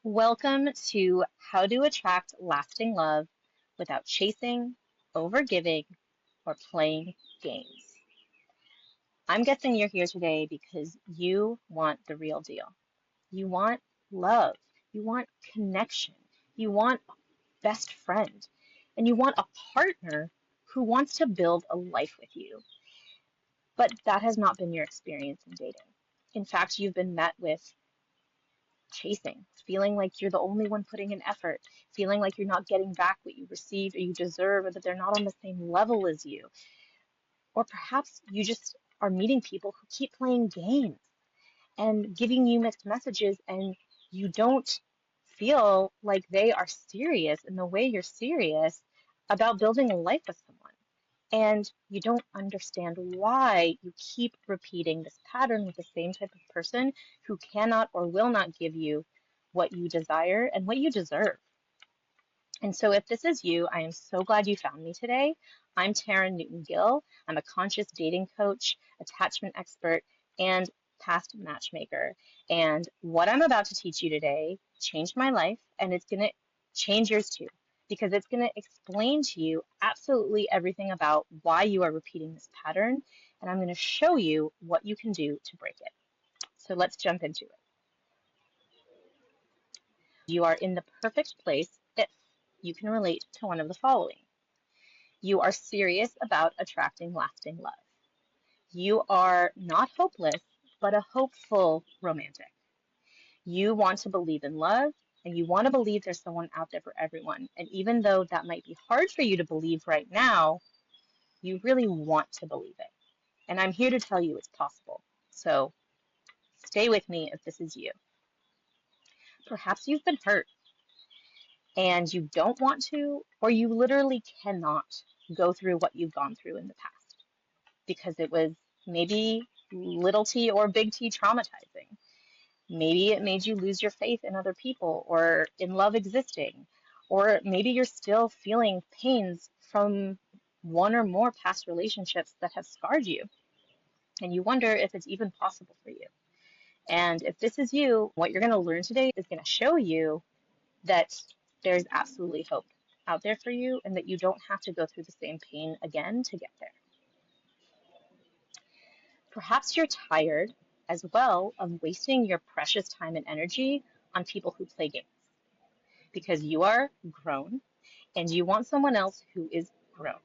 Welcome to How to Attract Lasting Love Without Chasing, Overgiving, or Playing Games. I'm guessing you're here today because you want the real deal. You want love. You want connection. You want a best friend. And you want a partner who wants to build a life with you. But that has not been your experience in dating. In fact, you've been met with chasing, feeling like you're the only one putting in effort, feeling like you're not getting back what you received or you deserve, or that they're not on the same level as you. Or perhaps you just are meeting people who keep playing games and giving you mixed messages, and you don't feel like they are serious in the way you're serious about building a life with someone. And you don't understand why you keep repeating this pattern with the same type of person who cannot or will not give you what you desire and what you deserve. And so if this is you, I am so glad you found me today. I'm Taryn Newton-Gill. I'm a conscious dating coach, attachment expert, and past matchmaker. And what I'm about to teach you today changed my life, and it's going to change yours too, because it's going to explain to you absolutely everything about why you are repeating this pattern, and I'm going to show you what you can do to break it. So let's jump into it. You are in the perfect place if you can relate to one of the following. You are serious about attracting lasting love. You are not hopeless, but a hopeful romantic. You want to believe in love, and you want to believe there's someone out there for everyone. And even though that might be hard for you to believe right now, you really want to believe it. And I'm here to tell you it's possible. So stay with me if this is you. Perhaps you've been hurt and you don't want to, or you literally cannot go through what you've gone through in the past because it was maybe little t or big T traumatizing. Maybe it made you lose your faith in other people or in love existing, or maybe you're still feeling pains from one or more past relationships that have scarred you, and you wonder if it's even possible for you. And if this is you, what you're going to learn today is going to show you that there's absolutely hope out there for you and that you don't have to go through the same pain again to get there. Perhaps you're tired as well of wasting your precious time and energy on people who play games because you are grown and you want someone else who is grown,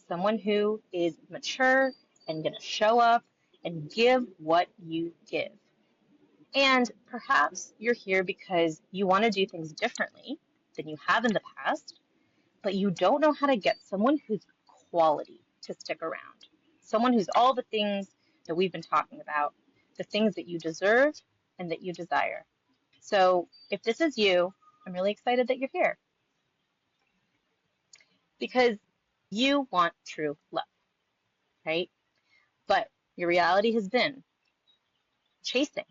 someone who is mature and going to show up and give what you give. And perhaps you're here because you want to do things differently than you have in the past, but you don't know how to get someone who's quality to stick around. Someone who's all the things that we've been talking about, the things that you deserve and that you desire. So if this is you, I'm really excited that you're here because you want true love, right? But your reality has been chasing,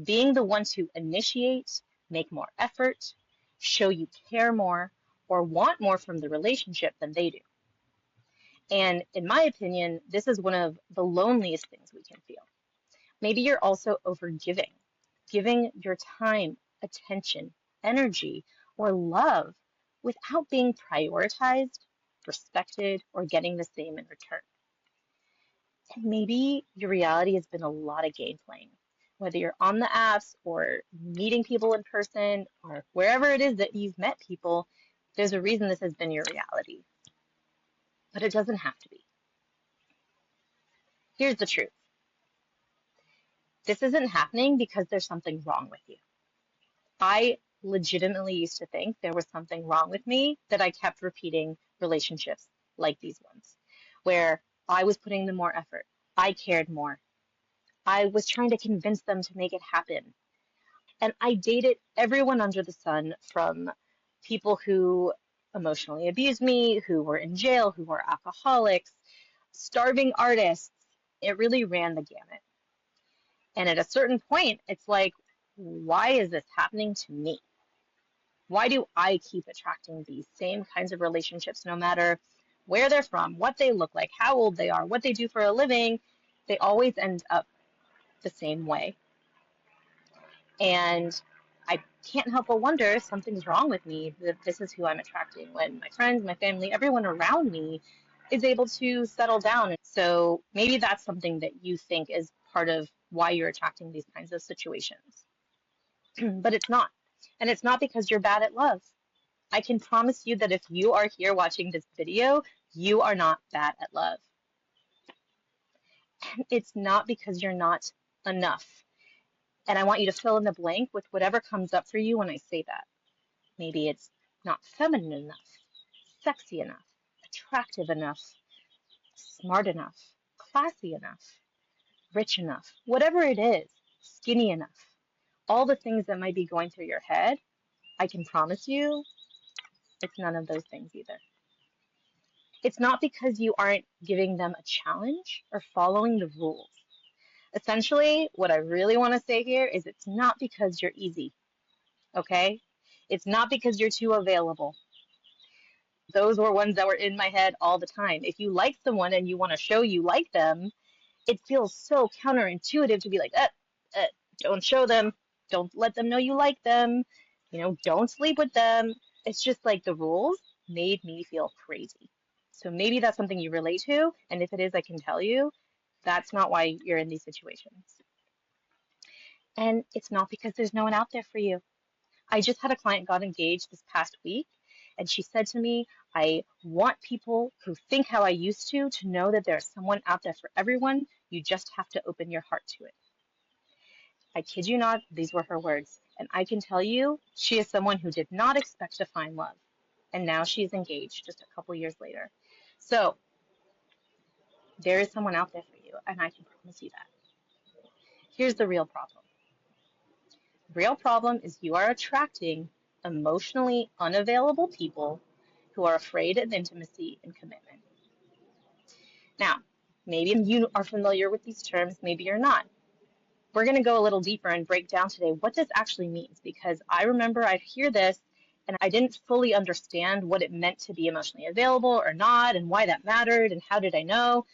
being the one to initiate, make more effort, show you care more, or want more from the relationship than they do. And in my opinion, this is one of the loneliest things we can feel. Maybe you're also overgiving, giving your time, attention, energy, or love without being prioritized, respected, or getting the same in return. And maybe your reality has been a lot of game playing, whether you're on the apps or meeting people in person or wherever it is that you've met people, there's a reason this has been your reality. But it doesn't have to be. Here's the truth. This isn't happening because there's something wrong with you. I legitimately used to think there was something wrong with me that I kept repeating relationships like these ones, where I was putting in more effort. I cared more. I was trying to convince them to make it happen. And I dated everyone under the sun, from people who emotionally abused me, who were in jail, who were alcoholics, starving artists. It really ran the gamut. And at a certain point, it's like, why is this happening to me? Why do I keep attracting these same kinds of relationships no matter where they're from, what they look like, how old they are, what they do for a living? They always end up the same way. And I can't help but wonder if something's wrong with me, that this is who I'm attracting when my friends, my family, everyone around me is able to settle down. So maybe that's something that you think is part of why you're attracting these kinds of situations. But it's not. And it's not because you're bad at love. I can promise you that if you are here watching this video, you are not bad at love. And it's not because you're not enough. And I want you to fill in the blank with whatever comes up for you when I say that. Maybe it's not feminine enough, sexy enough, attractive enough, smart enough, classy enough, rich enough, whatever it is, skinny enough. All the things that might be going through your head, I can promise you it's none of those things either. It's not because you aren't giving them a challenge or following the rules. Essentially, what I really want to say here is it's not because you're easy, okay? It's not because you're too available. Those were ones that were in my head all the time. If you like someone and you want to show you like them, it feels so counterintuitive to be like, don't show them, don't let them know you like them, don't sleep with them. It's just like the rules made me feel crazy. So maybe that's something you relate to, and if it is, I can tell you, that's not why you're in these situations. And it's not because there's no one out there for you. I just had a client got engaged this past week, and she said to me, I want people who think how I used to know that there's someone out there for everyone. You just have to open your heart to it. I kid you not, these were her words. And I can tell you, she is someone who did not expect to find love. And now she's engaged just a couple years later. So there is someone out there for you, and I can promise you that. Here's the real problem. The real problem is you are attracting emotionally unavailable people who are afraid of intimacy and commitment. Now, maybe you are familiar with these terms, maybe you're not. We're going to go a little deeper and break down today what this actually means, because I remember I'd hear this and I didn't fully understand what it meant to be emotionally available or not, and why that mattered, and how did I know.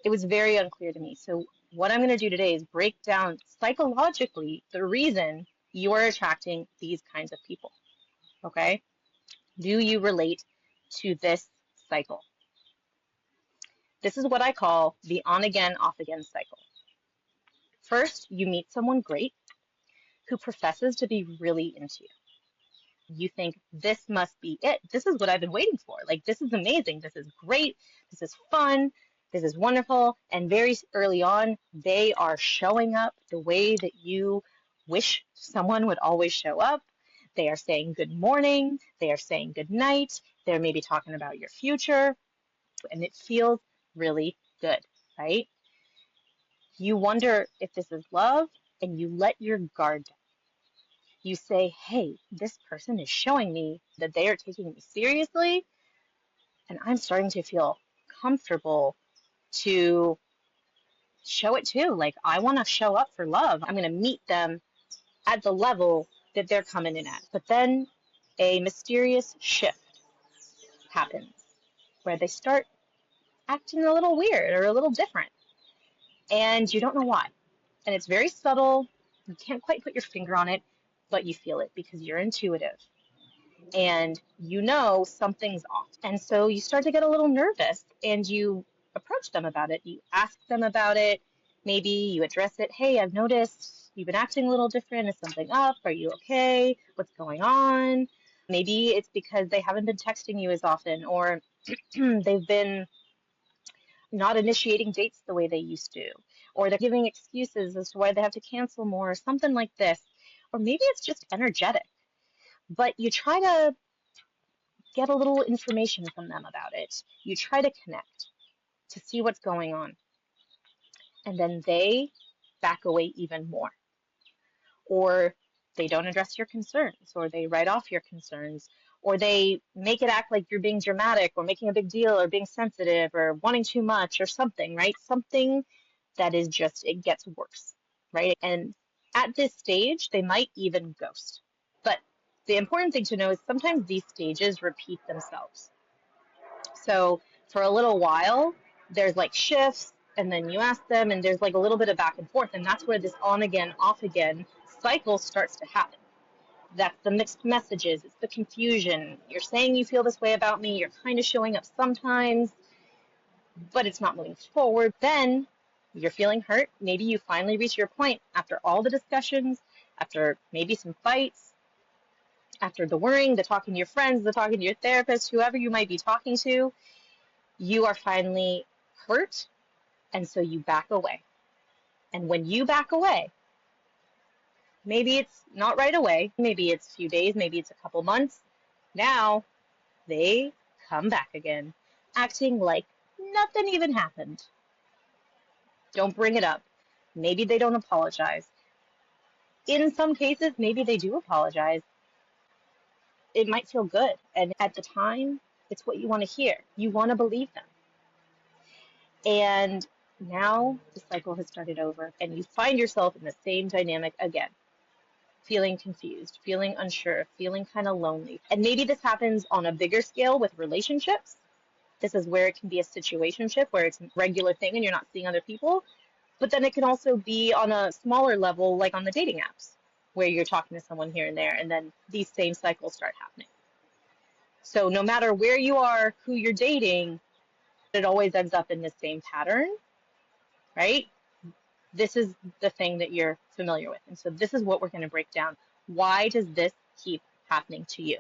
It was very unclear to me. So what I'm going to do today is break down psychologically the reason you are attracting these kinds of people. Okay? Do you relate to this cycle? This is what I call the on-again, off-again cycle. First, you meet someone great who professes to be really into you. You think, this must be it. This is what I've been waiting for. Like, this is amazing. This is great. This is fun. This is wonderful. And very early on, they are showing up the way that you wish someone would always show up. They are saying good morning. They are saying good night. They're maybe talking about your future. And it feels really good, right? You wonder if this is love, and you let your guard down. You say, hey, this person is showing me that they are taking me seriously, and I'm starting to feel comfortable to show it too. Like, I want to show up for love. I'm going to meet them at the level that they're coming in at. But then a mysterious shift happens where they start acting a little weird or a little different, and you don't know why. And it's very subtle. You can't quite put your finger on it, but you feel it because you're intuitive and you know something's off. And so you start to get a little nervous and you approach them about it. You ask them about it. Maybe you address it. Hey, I've noticed you've been acting a little different. Is something up? Are you okay? What's going on? Maybe it's because they haven't been texting you as often, or they've been not initiating dates the way they used to, or they're giving excuses as to why they have to cancel more, or something like this. Or maybe it's just energetic, but you try to get a little information from them about it. You try to connect to see what's going on. And then they back away even more. Or they don't address your concerns, or they write off your concerns, or they make it act like you're being dramatic or making a big deal or being sensitive or wanting too much or something, right? Something that is just, it gets worse, right? And at this stage, they might even ghost. But the important thing to know is sometimes these stages repeat themselves. So for a little while, there's like shifts, and then you ask them, and there's like a little bit of back and forth, and that's where this on again, off again cycle starts to happen. That's the mixed messages. It's the confusion. You're saying you feel this way about me. You're kind of showing up sometimes, but it's not moving forward. Then you're feeling hurt. Maybe you finally reach your point after all the discussions, after maybe some fights, after the worrying, the talking to your friends, the talking to your therapist, whoever you might be talking to. You are finally hurt, and so you back away. And when you back away, maybe it's not right away, maybe it's a few days, maybe it's a couple months. Now they come back again, acting like nothing even happened. Don't bring it up. Maybe they don't apologize. In some cases, maybe they do apologize. It might feel good. And at the time, it's what you want to hear. You want to believe them. And now the cycle has started over, and you find yourself in the same dynamic again, feeling confused, feeling unsure, feeling kind of lonely. And maybe this happens on a bigger scale with relationships. This is where it can be a situationship where it's a regular thing and you're not seeing other people. But then it can also be on a smaller level, like on the dating apps, where you're talking to someone here and there, and then these same cycles start happening. So no matter where you are, who you're dating, it always ends up in the same pattern, right? This is the thing that you're familiar with. And so this is what we're going to break down. Why does this keep happening to you?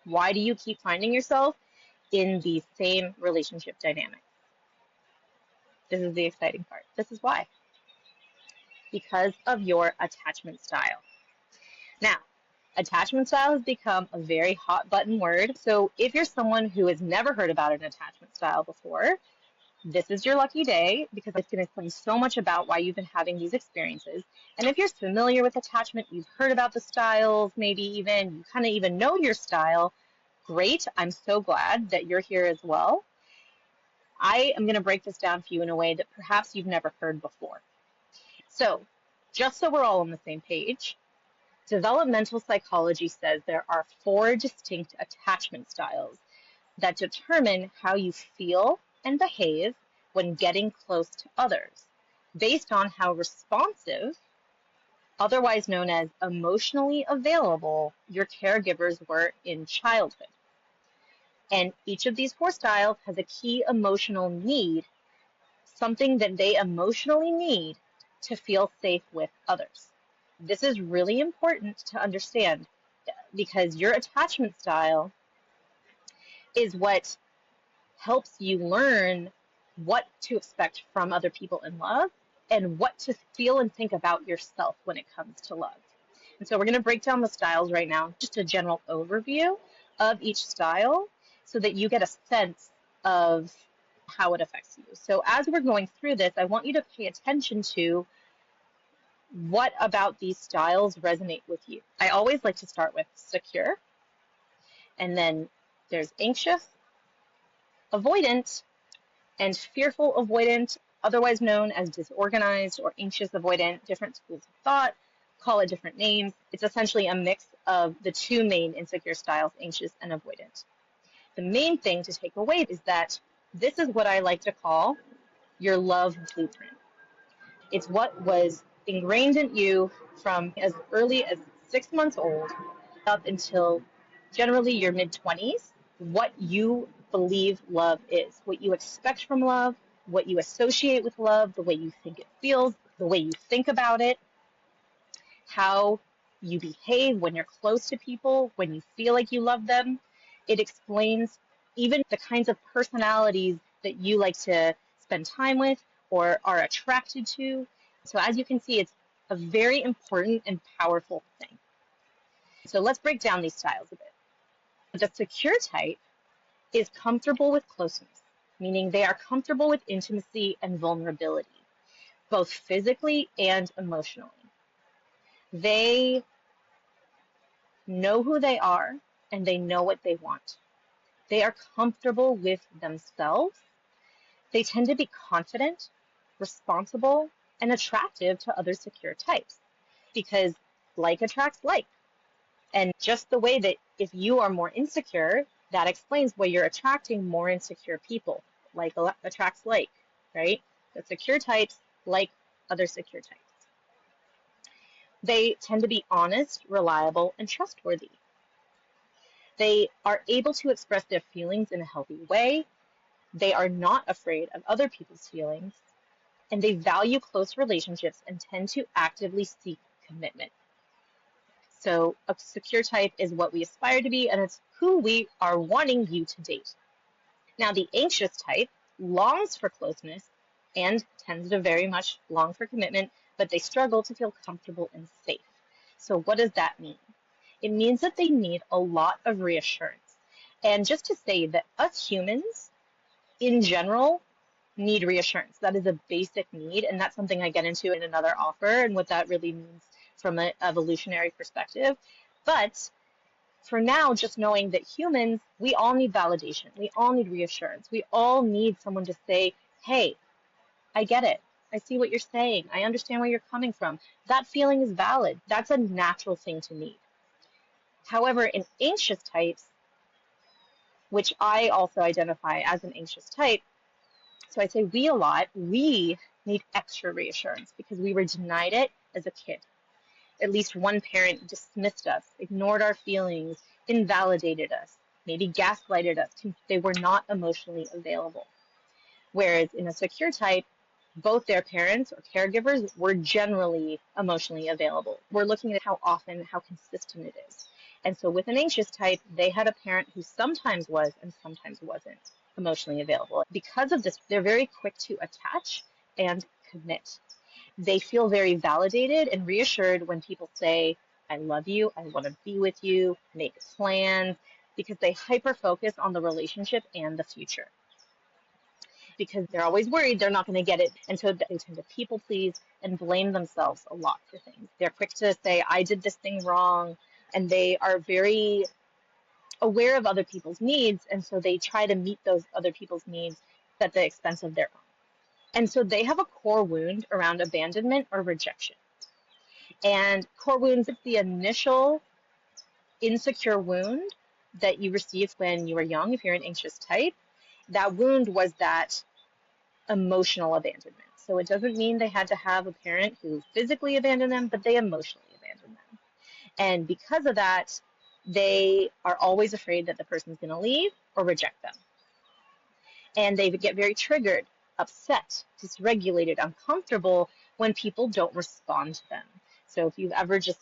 Why do you keep finding yourself in the same relationship dynamic? This is the exciting part. This is why. Because of your attachment style. Now, attachment style has become a very hot button word. So if you're someone who has never heard about an attachment style before, this is your lucky day, because it's going to explain so much about why you've been having these experiences. And if you're familiar with attachment, you've heard about the styles, maybe even you kind of even know your style, great. I'm so glad that you're here as well. I am going to break this down for you in a way that perhaps you've never heard before. So, just so we're all on the same page, developmental psychology says there are 4 distinct attachment styles that determine how you feel and behave when getting close to others, based on how responsive, otherwise known as emotionally available, your caregivers were in childhood. And each of these 4 styles has a key emotional need, something that they emotionally need to feel safe with others. This is really important to understand, because your attachment style is what helps you learn what to expect from other people in love and what to feel and think about yourself when it comes to love. And so we're going to break down the styles right now, just a general overview of each style so that you get a sense of how it affects you. So as we're going through this, I want you to pay attention to what about these styles resonate with you. I always like to start with secure, and then there's anxious, avoidant, and fearful avoidant, otherwise known as disorganized or anxious avoidant. Different schools of thought call it different names. It's essentially a mix of the 2 main insecure styles, anxious and avoidant. The main thing to take away is that this is what I like to call your love blueprint. It's what was ingrained in you from as early as 6 months old up until generally your mid-20s, what you believe love is, what you expect from love, what you associate with love, the way you think it feels, the way you think about it, how you behave when you're close to people, when you feel like you love them. It explains even the kinds of personalities that you like to spend time with or are attracted to. So as you can see, it's a very important and powerful thing. So let's break down these styles a bit. The secure type is comfortable with closeness, meaning they are comfortable with intimacy and vulnerability, both physically and emotionally. They know who they are and they know what they want. They are comfortable with themselves. They tend to be confident, responsible, and attractive to other secure types, because like attracts like. And just the way that if you are more insecure, that explains why you're attracting more insecure people. Like attracts like, right? The secure types like other secure types. They tend to be honest, reliable, and trustworthy. They are able to express their feelings in a healthy way. They are not afraid of other people's feelings, and they value close relationships and tend to actively seek commitment. So a secure type is what we aspire to be, and it's who we are wanting you to date. Now, the anxious type longs for closeness and tends to very much long for commitment, but they struggle to feel comfortable and safe. So what does that mean? It means that they need a lot of reassurance. And just to say that us humans, in general, need reassurance. That is a basic need, and that's something I get into in another offer and what that really means from an evolutionary perspective. But for now, just knowing that humans, we all need validation. We all need reassurance. We all need someone to say, hey, I get it. I see what you're saying. I understand where you're coming from. That feeling is valid. That's a natural thing to need. However, in anxious types, which I also identify as an anxious type, so I say we a lot, we need extra reassurance because we were denied it as a kid. At least one parent dismissed us, ignored our feelings, invalidated us, maybe gaslighted us. They were not emotionally available. Whereas in a secure type, both their parents or caregivers were generally emotionally available. We're looking at how often, how consistent it is. And so with an anxious type, they had a parent who sometimes was and sometimes wasn't emotionally available. Because of this, they're very quick to attach and commit. They feel very validated and reassured when people say, I love you, I want to be with you, make plans, because they hyper-focus on the relationship and the future. Because they're always worried they're not going to get it. And so they tend to people please and blame themselves a lot for things. They're quick to say, I did this thing wrong. And they are very aware of other people's needs. And so they try to meet those other people's needs at the expense of their own. And so they have a core wound around abandonment or rejection. And core wounds, it's the initial insecure wound that you received when you were young, if you're an anxious type. That wound was that emotional abandonment. So it doesn't mean they had to have a parent who physically abandoned them, but they emotionally abandoned them. And because of that, they are always afraid that the person's going to leave or reject them. And they get very triggered, upset, dysregulated, uncomfortable when people don't respond to them. So if you've ever just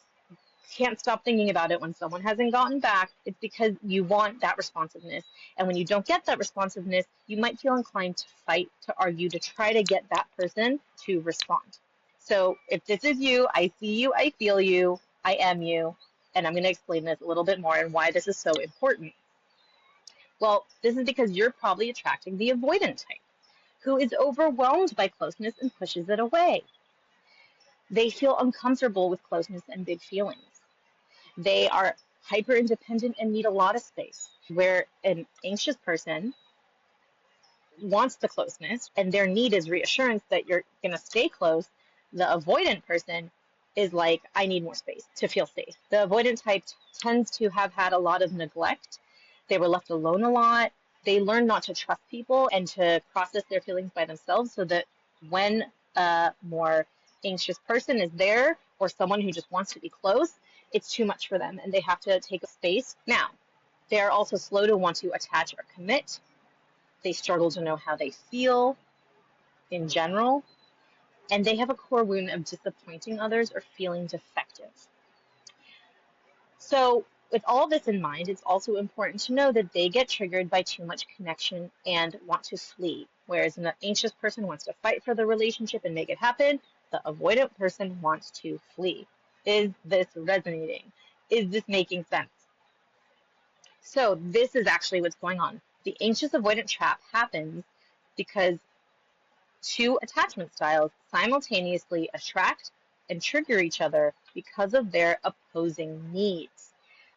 can't stop thinking about it when someone hasn't gotten back, it's because you want that responsiveness. And when you don't get that responsiveness, you might feel inclined to fight, to argue, to try to get that person to respond. So if this is you, I see you, I feel you, I am you, and I'm going to explain this a little bit more and why this is so important. Well, this is because you're probably attracting the avoidant type, who is overwhelmed by closeness and pushes it away. They feel uncomfortable with closeness and big feelings. They are hyper independent and need a lot of space, where an anxious person wants the closeness and their need is reassurance that you're going to stay close. The avoidant person is like, I need more space to feel safe. The avoidant type tends to have had a lot of neglect. They were left alone a lot. They learned not to trust people and to process their feelings by themselves, so that when a more anxious person is there or someone who just wants to be close, it's too much for them and they have to take a space. Now, they are also slow to want to attach or commit. They struggle to know how they feel in general. And they have a core wound of disappointing others or feeling defective. So with all this in mind, it's also important to know that they get triggered by too much connection and want to flee. Whereas an anxious person wants to fight for the relationship and make it happen, the avoidant person wants to flee. Is this resonating? Is this making sense? So this is actually what's going on. The anxious avoidant trap happens because two attachment styles simultaneously attract and trigger each other because of their opposing needs.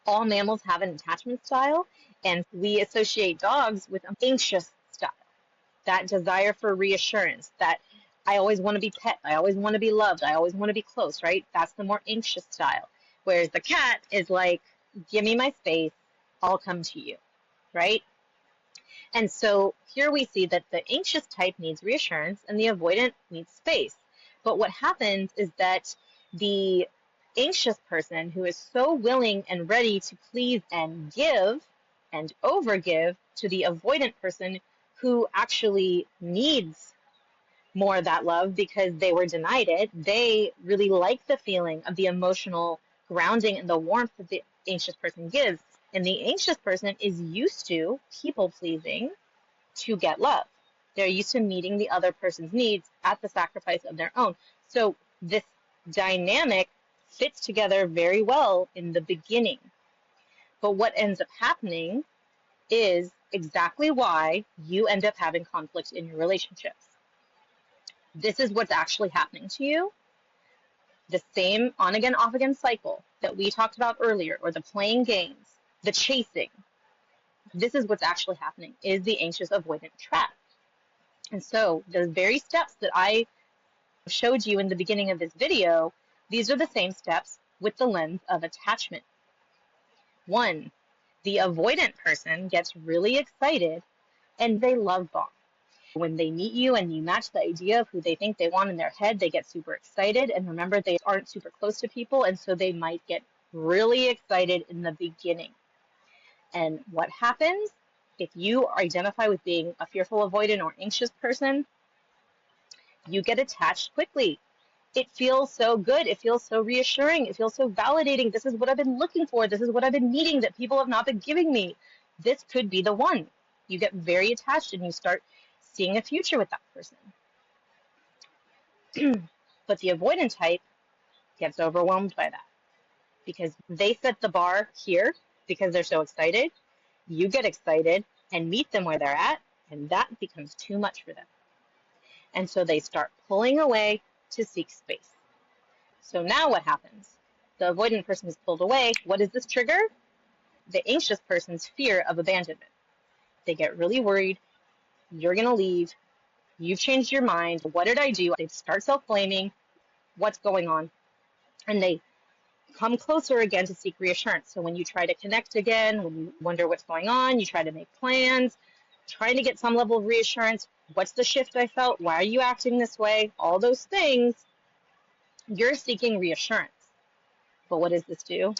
All mammals have an attachment style, and we associate dogs with an anxious style. That desire for reassurance, that I always want to be pet, I always want to be loved, I always want to be close, right? That's the more anxious style. Whereas the cat is like, give me my space, I'll come to you, right? And so here we see that the anxious type needs reassurance and the avoidant needs space. But what happens is that the anxious person who is so willing and ready to please and give and overgive to the avoidant person who actually needs more of that love because they were denied it. They really like the feeling of the emotional grounding and the warmth that the anxious person gives. And the anxious person is used to people pleasing to get love. They're used to meeting the other person's needs at the sacrifice of their own. So this dynamic fits together very well in the beginning. But what ends up happening is exactly why you end up having conflict in your relationships. This is what's actually happening to you. The same on again, off again cycle that we talked about earlier, or the playing games, the chasing. This is what's actually happening, is the anxious avoidant trap. And so the very steps that I showed you in the beginning of this video, these are the same steps with the lens of attachment. 1, the avoidant person gets really excited and they love bomb. When they meet you and you match the idea of who they think they want in their head, they get super excited. And remember, they aren't super close to people, and so they might get really excited in the beginning. And what happens if you identify with being a fearful, avoidant, or anxious person? You get attached quickly. It feels so good. It feels so reassuring. It feels so validating. This is what I've been looking for. This is what I've been needing that people have not been giving me. This could be the one. You get very attached and you start seeing a future with that person. But the avoidant type gets overwhelmed by that because they set the bar here because they're so excited. You get excited and meet them where they're at, and that becomes too much for them. And so they start pulling away to seek space. So now what happens? The avoidant person is pulled away. What does this trigger? The anxious person's fear of abandonment. They get really worried. You're going to leave. You've changed your mind. What did I do? They start self-blaming. What's going on? And they come closer again to seek reassurance. So when you try to connect again, when you wonder what's going on, you try to make plans, trying to get some level of reassurance. What's the shift I felt? Why are you acting this way? All those things, you're seeking reassurance. But what does this do?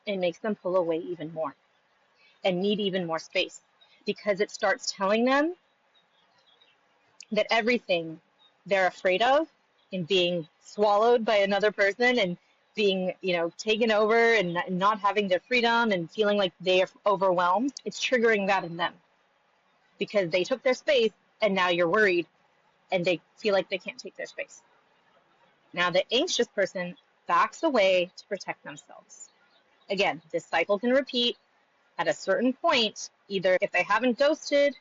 It makes them pull away even more and need even more space because it starts telling them that everything they're afraid of in being swallowed by another person and being, taken over and not having their freedom and feeling like they are overwhelmed, it's triggering that in them because they took their space and now you're worried and they feel like they can't take their space. Now the anxious person backs away to protect themselves. Again, this cycle can repeat at a certain point, either if they haven't ghosted,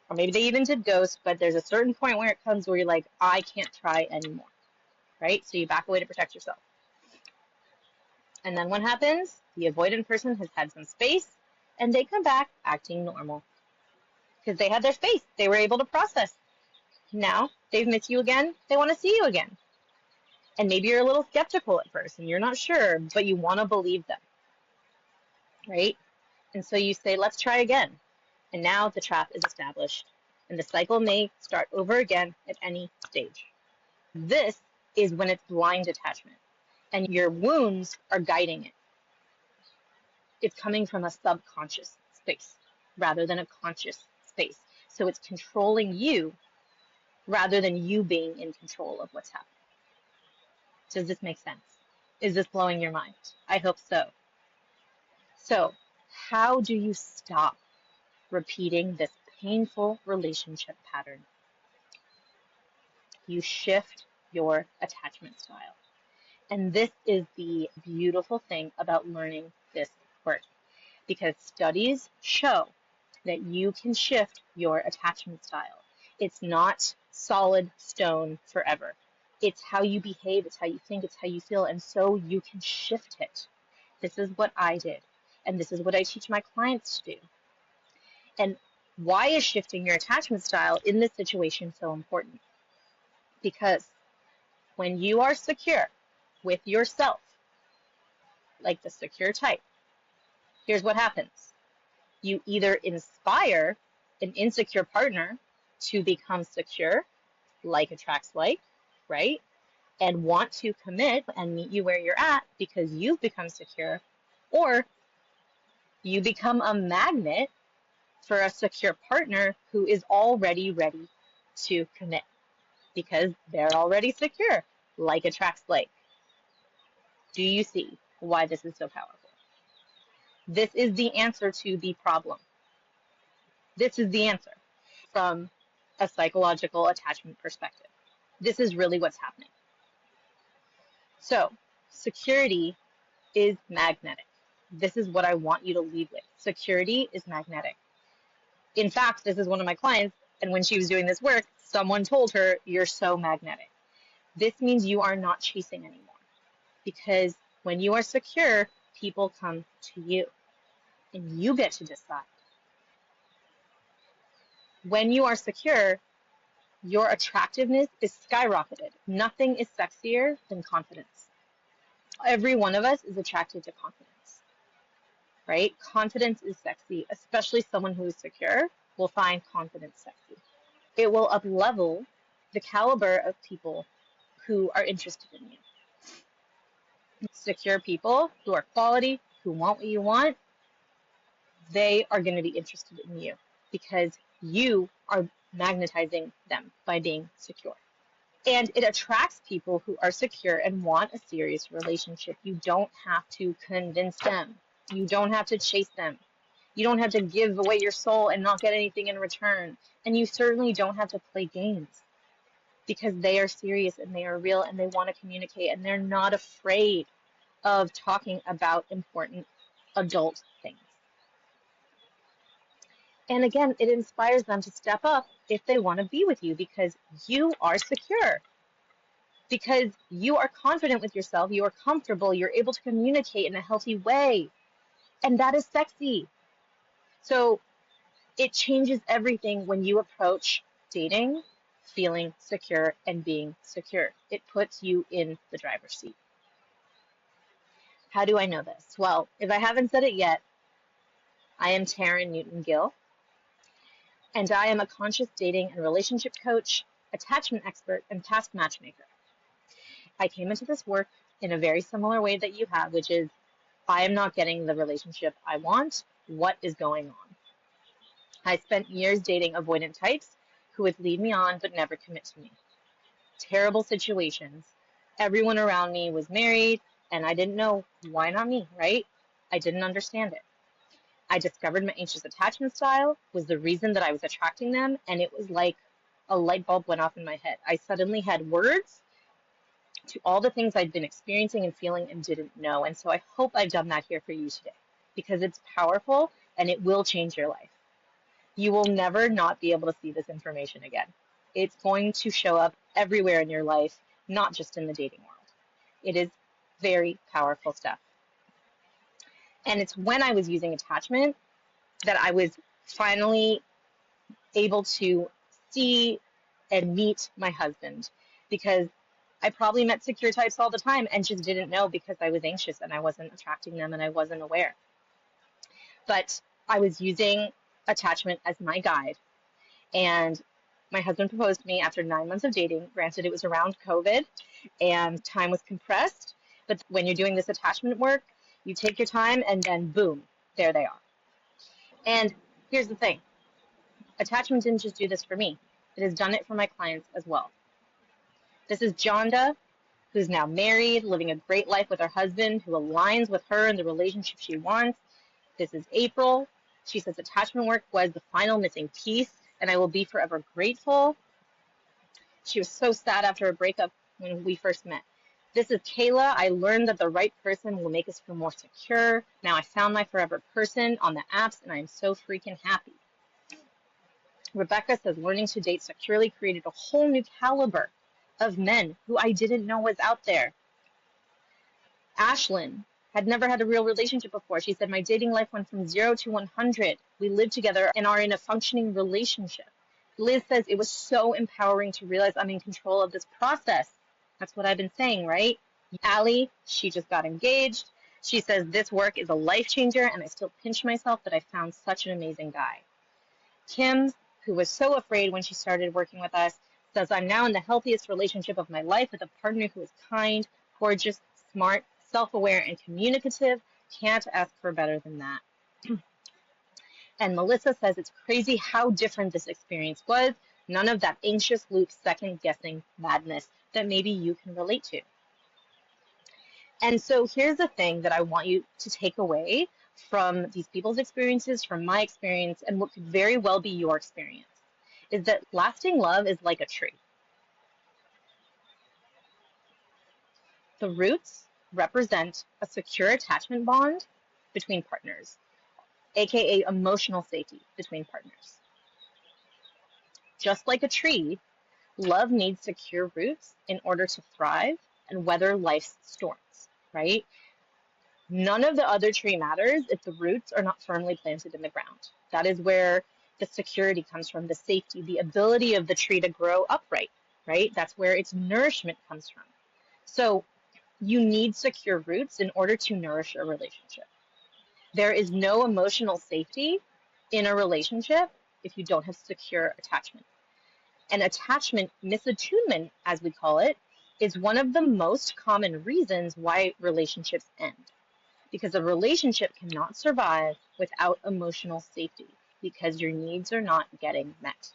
or maybe they even did ghost, but there's a certain point where it comes where you're like, I can't try anymore, right? So you back away to protect yourself. And then what happens? The avoidant person has had some space, and they come back acting normal because they had their space. They were able to process. Now they've missed you again. They want to see you again. And maybe you're a little skeptical at first, and you're not sure, but you want to believe them, right? And so you say, let's try again. And now the trap is established, and the cycle may start over again at any stage. This is when it's blind attachment, and your wounds are guiding it. It's coming from a subconscious space rather than a conscious space. So it's controlling you rather than you being in control of what's happening. Does this make sense? Is this blowing your mind? I hope so. So, how do you stop repeating this painful relationship pattern? You shift your attachment style. And this is the beautiful thing about learning this work, because studies show that you can shift your attachment style. It's not solid stone forever. It's how you behave, it's how you think, it's how you feel, and so you can shift it. This is what I did, and this is what I teach my clients to do. And why is shifting your attachment style in this situation so important? Because when you are secure with yourself, like the secure type, here's what happens. You either inspire an insecure partner to become secure, like attracts like, right? and want to commit and meet you where you're at because you've become secure, or you become a magnet for a secure partner who is already ready to commit because they're already secure. Like attracts like. Do you see why this is so powerful? This is the answer to the problem. This is the answer from a psychological attachment perspective. This is really what's happening. So, security is magnetic. This is what I want you to lead with. Security is magnetic. In fact, this is one of my clients, and when she was doing this work, someone told her, "You're so magnetic." This means you are not chasing anymore. Because when you are secure, people come to you, and you get to decide. When you are secure, your attractiveness is skyrocketed. Nothing is sexier than confidence. Every one of us is attracted to confidence, right? Confidence is sexy, especially someone who is secure will find confidence sexy. It will up-level the caliber of people who are interested in you. Secure people who are quality, who want what you want, they are going to be interested in you because you are magnetizing them by being secure. And it attracts people who are secure and want a serious relationship. You don't have to convince them. You don't have to chase them. You don't have to give away your soul and not get anything in return. And you certainly don't have to play games because they are serious and they are real and they want to communicate and they're not afraid of talking about important adult things. And again, it inspires them to step up if they want to be with you because you are secure, because you are confident with yourself, you are comfortable, you're able to communicate in a healthy way. And that is sexy. So it changes everything when you approach dating, feeling secure and being secure. It puts you in the driver's seat. How do I know this? Well, if I haven't said it yet, I am Taryn Newton-Gill, and I am a conscious dating and relationship coach, attachment expert, and past matchmaker. I came into this work in a very similar way that you have, which is I am not getting the relationship I want. What is going on? I spent years dating avoidant types who would lead me on but never commit to me. Terrible situations. Everyone around me was married, and I didn't know why not me, right? I didn't understand it. I discovered my anxious attachment style was the reason that I was attracting them, and it was like a light bulb went off in my head. I suddenly had words to all the things I'd been experiencing and feeling and didn't know. And so I hope I've done that here for you today because it's powerful and it will change your life. You will never not be able to see this information again. It's going to show up everywhere in your life, not just in the dating world. It is very powerful stuff. And it's when I was using attachment that I was finally able to see and meet my husband, because I probably met secure types all the time and just didn't know because I was anxious and I wasn't attracting them and I wasn't aware. But I was using attachment as my guide, and my husband proposed to me after 9 months of dating. Granted, it was around COVID and time was compressed, but when you're doing this attachment work, you take your time and then boom, there they are. And here's the thing. Attachment didn't just do this for me. It has done it for my clients as well. This is Jonda, who's now married, living a great life with her husband, who aligns with her in the relationship she wants. This is April. She says attachment work was the final missing piece, and I will be forever grateful. She was so sad after a breakup when we first met. This is Kayla. I learned that the right person will make us feel more secure. Now I found my forever person on the apps, and I am so freaking happy. Rebecca says learning to date securely created a whole new caliber of men who I didn't know was out there. Ashlyn had never had a real relationship before. She said, my dating life went from 0 to 100. We live together and are in a functioning relationship. Liz says it was so empowering to realize I'm in control of this process. That's what I've been saying, right? Allie, she just got engaged. She says this work is a life changer, and I still pinch myself that I found such an amazing guy. Kim, who was so afraid when she started working with us, Says, I'm now in the healthiest relationship of my life with a partner who is kind, gorgeous, smart, self-aware, and communicative. Can't ask for better than that. And Melissa says, it's crazy how different this experience was. None of that anxious loop, second-guessing madness that maybe you can relate to. And so here's the thing that I want you to take away from these people's experiences, from my experience, and what could very well be your experience, is that lasting love is like a tree. The roots represent a secure attachment bond between partners, aka emotional safety between partners. Just like a tree, love needs secure roots in order to thrive and weather life's storms, right? None of the other tree matters if the roots are not firmly planted in the ground. That is where the security comes from, the safety, the ability of the tree to grow upright, right? That's where its nourishment comes from. So you need secure roots in order to nourish a relationship. There is no emotional safety in a relationship if you don't have secure attachment. And attachment misattunement, as we call it, is one of the most common reasons why relationships end. Because a relationship cannot survive without emotional safety, because your needs are not getting met.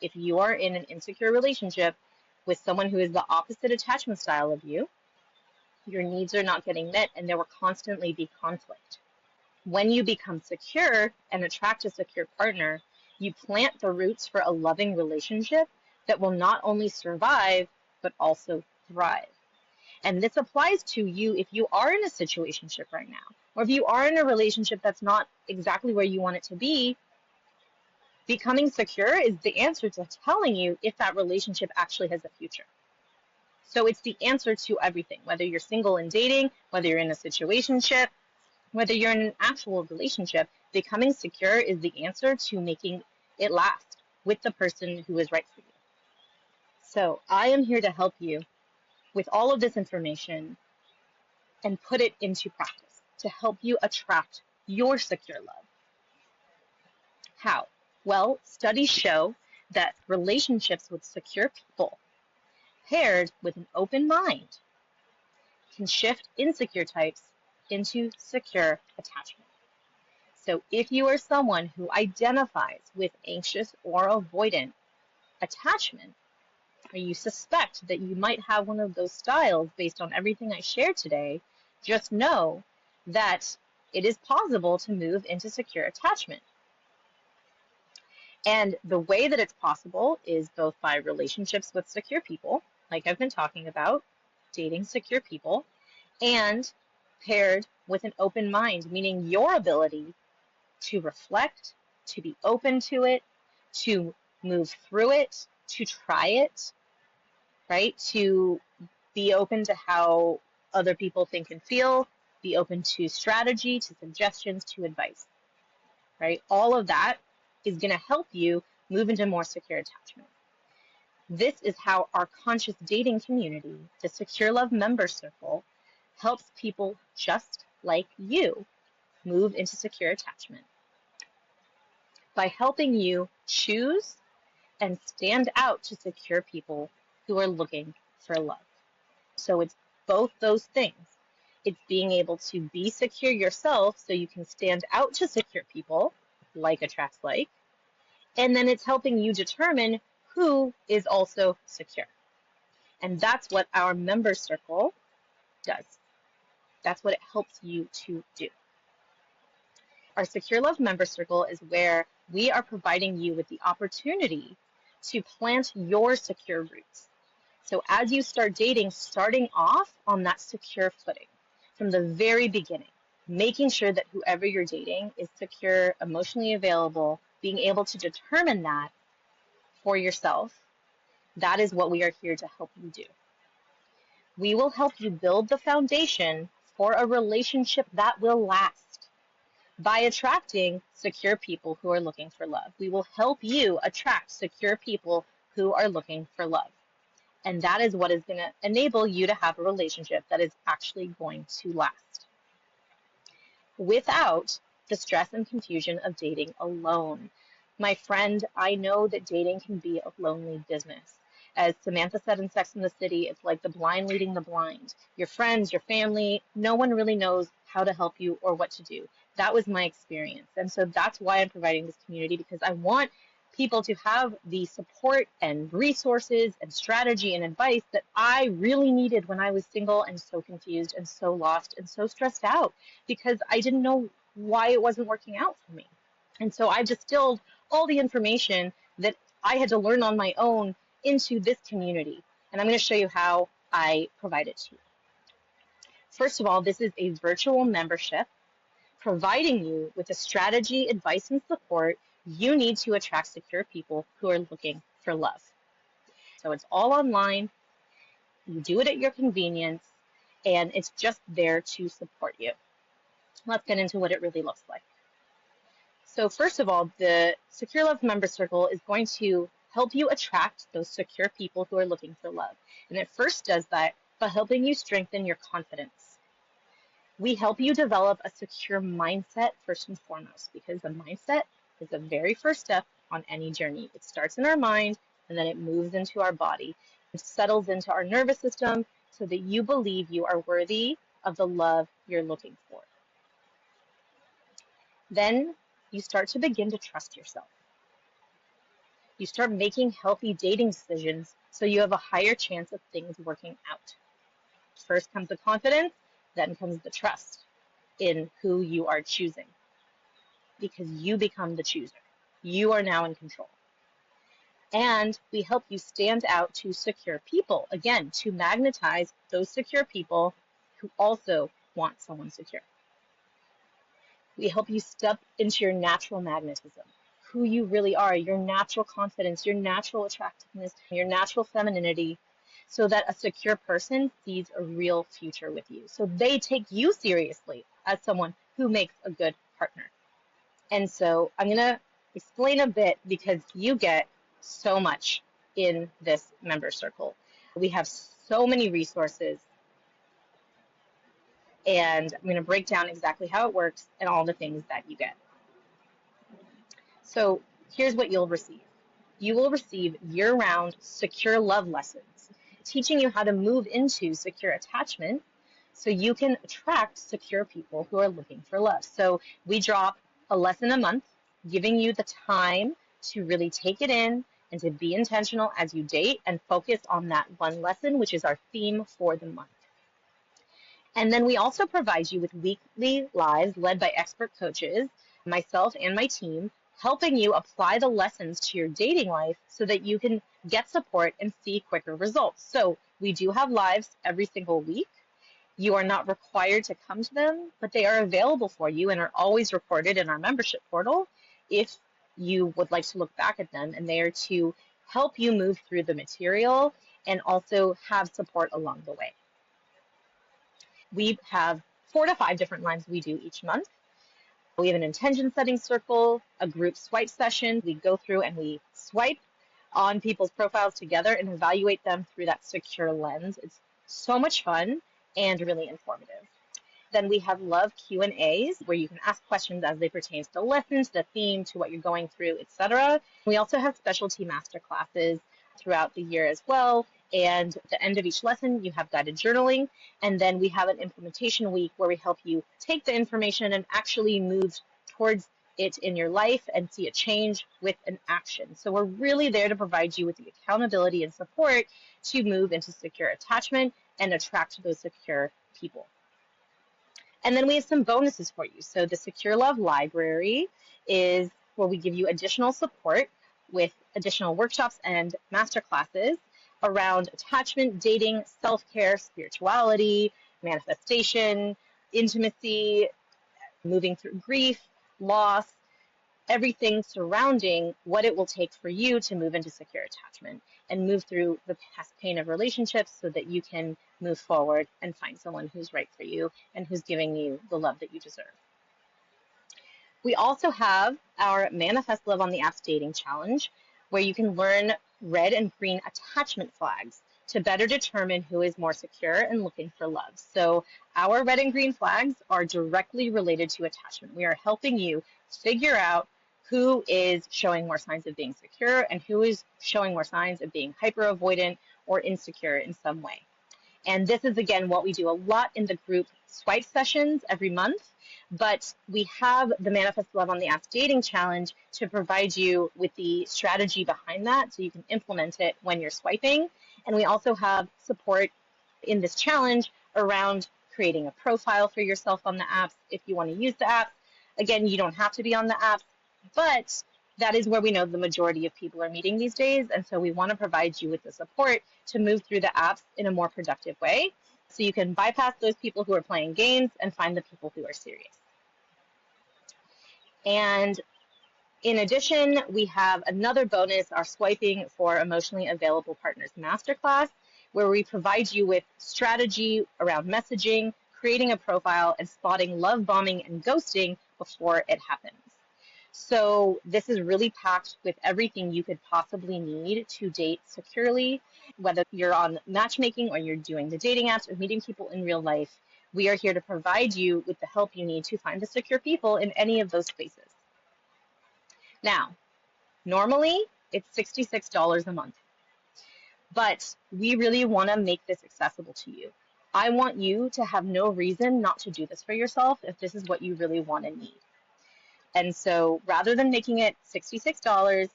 If you are in an insecure relationship with someone who is the opposite attachment style of you, your needs are not getting met and there will constantly be conflict. When you become secure and attract a secure partner, you plant the roots for a loving relationship that will not only survive, but also thrive. And this applies to you if you are in a situationship right now, or if you are in a relationship that's not exactly where you want it to be. Becoming secure is the answer to telling you if that relationship actually has a future. So it's the answer to everything, whether you're single and dating, whether you're in a situationship, whether you're in an actual relationship. Becoming secure is the answer to making it last with the person who is right for you. So I am here to help you with all of this information and put it into practice to help you attract your secure love. How? Well, studies show that relationships with secure people paired with an open mind can shift insecure types into secure attachment. So if you are someone who identifies with anxious or avoidant attachment, or you suspect that you might have one of those styles based on everything I shared today, just know that it is possible to move into secure attachment. And the way that it's possible is both by relationships with secure people, like I've been talking about, dating secure people, and paired with an open mind, meaning your ability to reflect, to be open to it, to move through it, to try it, right? To be open to how other people think and feel, be open to strategy, to suggestions, to advice, right? All of that is going to help you move into more secure attachment. This is how our conscious dating community, the Secure Love Member Circle, helps people just like you move into secure attachment by helping you choose and stand out to secure people who are looking for love. So it's both those things. It's being able to be secure yourself so you can stand out to secure people, like attracts like, and then it's helping you determine who is also secure. And that's what our member circle does. That's what it helps you to do. Our Secure Love Member Circle is where we are providing you with the opportunity to plant your secure roots. So as you start dating, starting off on that secure footing from the very beginning, making sure that whoever you're dating is secure, emotionally available, being able to determine that for yourself. That is what we are here to help you do. We will help you build the foundation for a relationship that will last by attracting secure people who are looking for love. We will help you attract secure people who are looking for love. And that is what is going to enable you to have a relationship that is actually going to last without the stress and confusion of dating alone. My friend, I know that dating can be a lonely business. As Samantha said in Sex and the City, it's like the blind leading the blind. Your friends, your family, no one really knows how to help you or what to do. That was my experience. And so that's why I'm providing this community, because I want people to have the support and resources and strategy and advice that I really needed when I was single and so confused and so lost and so stressed out because I didn't know why it wasn't working out for me. And so I distilled all the information that I had to learn on my own into this community. And I'm going to show you how I provide it to you. First of all, this is a virtual membership providing you with the strategy, advice, and support you need to attract secure people who are looking for love. So it's all online. You do it at your convenience, and it's just there to support you. Let's get into what it really looks like. So first of all, the Secure Love Member Circle is going to help you attract those secure people who are looking for love. And it first does that by helping you strengthen your confidence. We help you develop a secure mindset first and foremost, because the mindset is the very first step on any journey. It starts in our mind and then it moves into our body and settles into our nervous system so that you believe you are worthy of the love you're looking for. Then you start to begin to trust yourself. You start making healthy dating decisions so you have a higher chance of things working out. First comes the confidence, then comes the trust in who you are choosing, because you become the chooser. You are now in control. And we help you stand out to secure people, again, to magnetize those secure people who also want someone secure. We help you step into your natural magnetism, who you really are, your natural confidence, your natural attractiveness, your natural femininity, so that a secure person sees a real future with you. So they take you seriously as someone who makes a good partner. And so I'm going to explain a bit because you get so much in this member circle. We have so many resources, and I'm going to break down exactly how it works and all the things that you get. So here's what you'll receive. You will receive year-round secure love lessons, teaching you how to move into secure attachment so you can attract secure people who are looking for love. So we drop a lesson a month, giving you the time to really take it in and to be intentional as you date and focus on that one lesson, which is our theme for the month. And then we also provide you with weekly lives led by expert coaches, myself and my team, helping you apply the lessons to your dating life so that you can get support and see quicker results. So we do have lives every single week. You are not required to come to them, but they are available for you and are always recorded in our membership portal if you would like to look back at them, and they are to help you move through the material and also have support along the way. We have 4 to 5 different lines we do each month. We have an intention setting circle, a group swipe session. We go through and we swipe on people's profiles together and evaluate them through that secure lens. It's so much fun and really informative. Then we have love Q&As where you can ask questions as they pertain to the lessons, the theme, to what you're going through, etc. We also have specialty master classes throughout the year as well. And at the end of each lesson, you have guided journaling. And then we have an implementation week where we help you take the information and actually move towards it in your life and see a change with an action. So we're really there to provide you with the accountability and support to move into secure attachment and attract those secure people. And then we have some bonuses for you. So the Secure Love Library is where we give you additional support with additional workshops and masterclasses around attachment, dating, self-care, spirituality, manifestation, intimacy, moving through grief, loss, everything surrounding what it will take for you to move into secure attachment and move through the past pain of relationships so that you can move forward and find someone who's right for you and who's giving you the love that you deserve. We also have our Manifest Love on the Apps Dating Challenge, where you can learn red and green attachment flags to better determine who is more secure and looking for love. So our red and green flags are directly related to attachment. We are helping you figure out who is showing more signs of being secure and who is showing more signs of being hyper avoidant or insecure in some way. And this is, again, what we do a lot in the group swipe sessions every month. But we have the Manifest Love on the App Dating Challenge to provide you with the strategy behind that so you can implement it when you're swiping. And we also have support in this challenge around creating a profile for yourself on the apps if you want to use the apps. Again, you don't have to be on the apps, but that is where we know the majority of people are meeting these days. And so we want to provide you with the support to move through the apps in a more productive way so you can bypass those people who are playing games and find the people who are serious. And in addition, we have another bonus, our Swiping for Emotionally Available Partners Masterclass, where we provide you with strategy around messaging, creating a profile, and spotting love bombing and ghosting before it happens. So this is really packed with everything you could possibly need to date securely, whether you're on matchmaking or you're doing the dating apps or meeting people in real life. We are here to provide you with the help you need to find the secure people in any of those spaces. Now, normally it's $66 a month, but we really want to make this accessible to you. I want you to have no reason not to do this for yourself if this is what you really want and need. And so rather than making it $66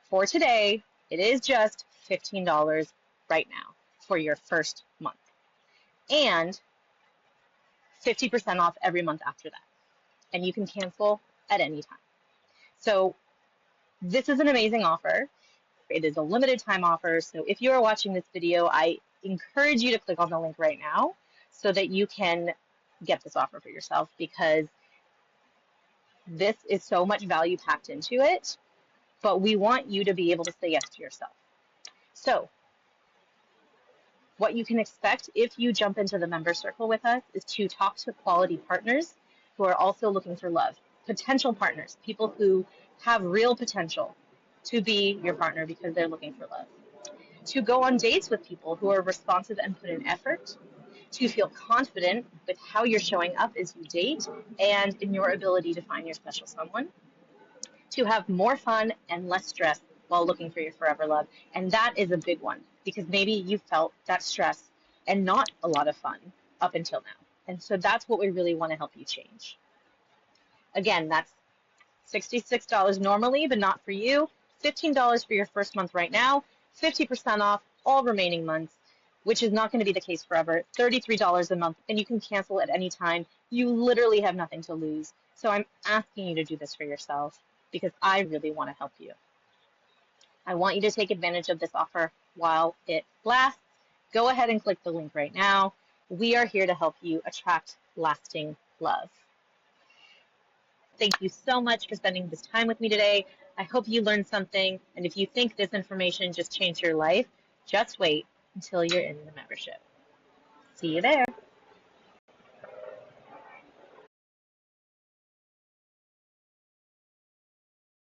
for today, it is just $15 right now for your first month. And 50% off every month after that. And you can cancel at any time. So this is an amazing offer. It is a limited time offer. So if you are watching this video, I encourage you to click on the link right now so that you can get this offer for yourself, because this is so much value packed into it, but we want you to be able to say yes to yourself. So what you can expect if you jump into the member circle with us is to talk to quality partners who are also looking for love, potential partners, people who have real potential to be your partner because they're looking for love, to go on dates with people who are responsive and put in effort, to feel confident with how you're showing up as you date and in your ability to find your special someone, to have more fun and less stress while looking for your forever love. And that is a big one, because maybe you felt that stress and not a lot of fun up until now. And so that's what we really want to help you change. Again, that's $66 normally, but not for you. $15 for your first month right now, 50% off all remaining months, which is not going to be the case forever. $33 a month, and you can cancel at any time. You literally have nothing to lose. So I'm asking you to do this for yourself because I really want to help you. I want you to take advantage of this offer while it lasts. Go ahead and click the link right now. We are here to help you attract lasting love. Thank you so much for spending this time with me today. I hope you learned something. And if you think this information just changed your life, just wait until you're in the membership. See you there.